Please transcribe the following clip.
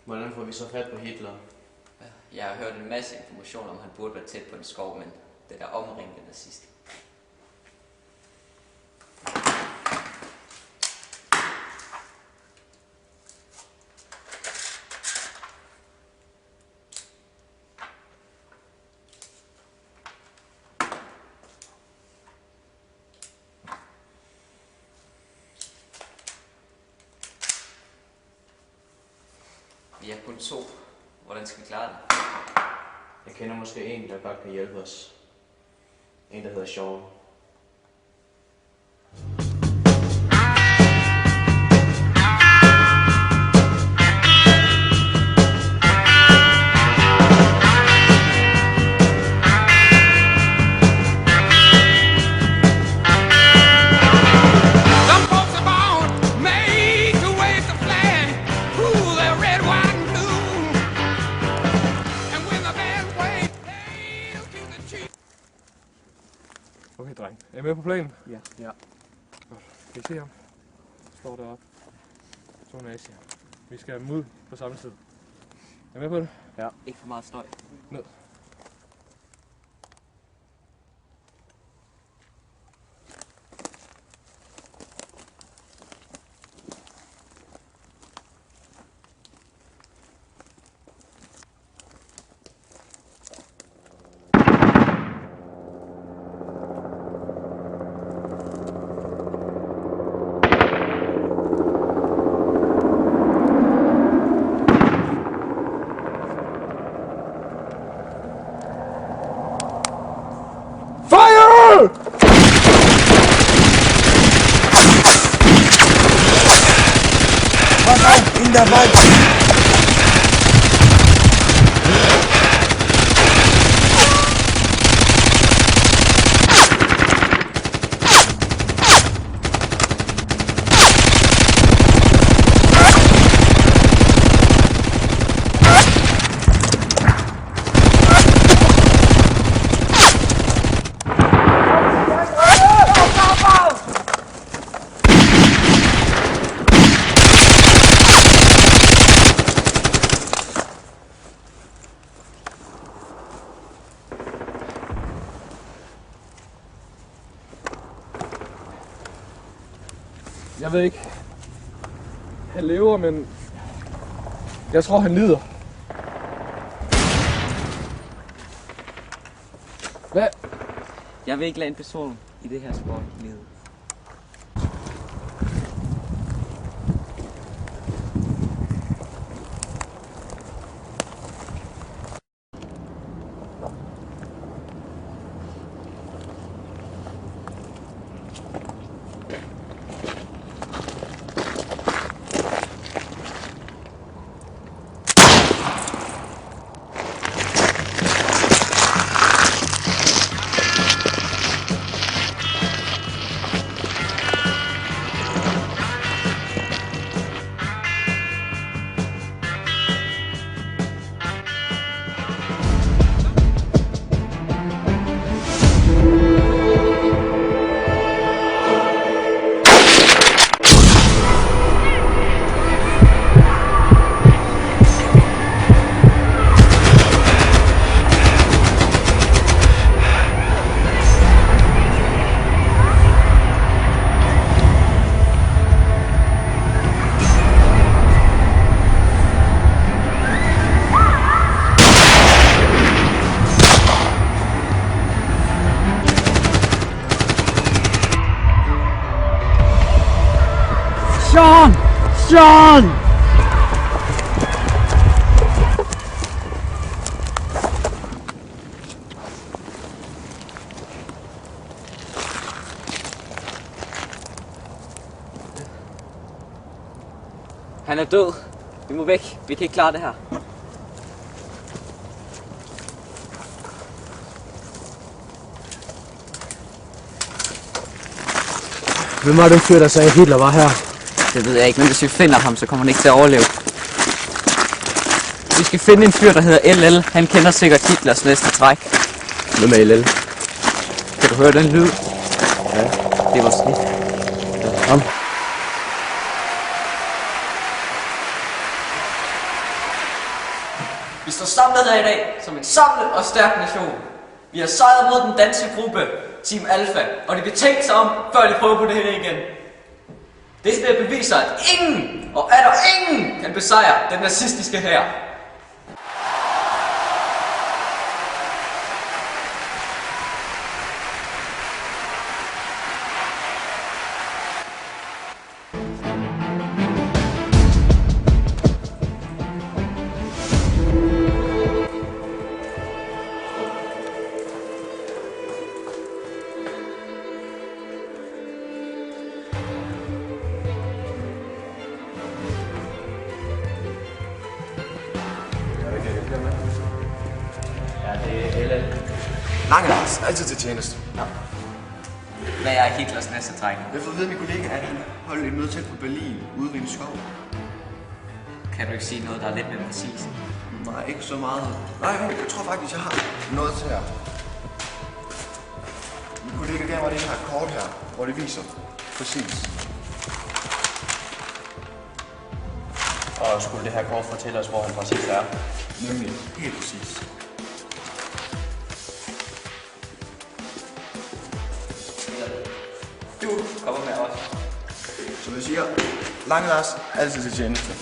Hvordan får vi så fat på Hitler? Jeg har hørt en masse information om, han burde være tæt på en skov, men det der omringede nazist. Vi er kun 2. Hvordan skal vi klare det? Jeg kender måske en, der godt kan hjælpe os. En, der hedder Shaw. Okay, dreng. Er I med på planen? Ja. Godt. Kan I se ham? Står deroppe. Så en Asia. Vi skal have dem ud på samme tid. Er I med på det? Ja. Ikke for meget støj. Ned. Fire! Pass auf, in der Wald! Jeg ved ikke. Han lever, men jeg tror, han lider. Hvad? Jeg vil ikke lade en person i det her sport lide. John! Han er død. Vi må væk. Vi kan ikke klare det her. Hvem var den fyr, der sagde, at Hitler var her? Det ved jeg ikke, men hvis vi finder ham, så kommer han ikke til at overleve. Vi skal finde en fyr, der hedder LL. Han kender sikkert Hitlers næste træk. Hvem er LL? Kan du høre den lyd? Ja. Det var slidt. Kom. stolte af i dag som en samlet og stærk nation. Vi har sejret mod den danske gruppe, Team Alpha, og de vil tænke sig om, før de prøver på det her igen. Det her beviser, at ingen, og er der ingen, kan besejre den nazistiske hær. Ja, det er Ellen. Lange Lars, altid til tjeneste. Nå. Hvad er Hitlers næste træning? Jeg har fået at vide, at min kollega, at han holdt et møde tæt på Berlin, ude ved en skov. Kan du ikke sige noget, der er lidt mere præcist? Nej, ikke så meget. Nej, jeg tror faktisk, jeg har noget til jer. Min kollega gav mig det her kort her, hvor det viser præcis. Og skulle det her kort fortælle os, hvor han præcis er? Nemlig helt præcis. Du kommer med os. Som jeg siger, Lange Lars, altid til tjeneste.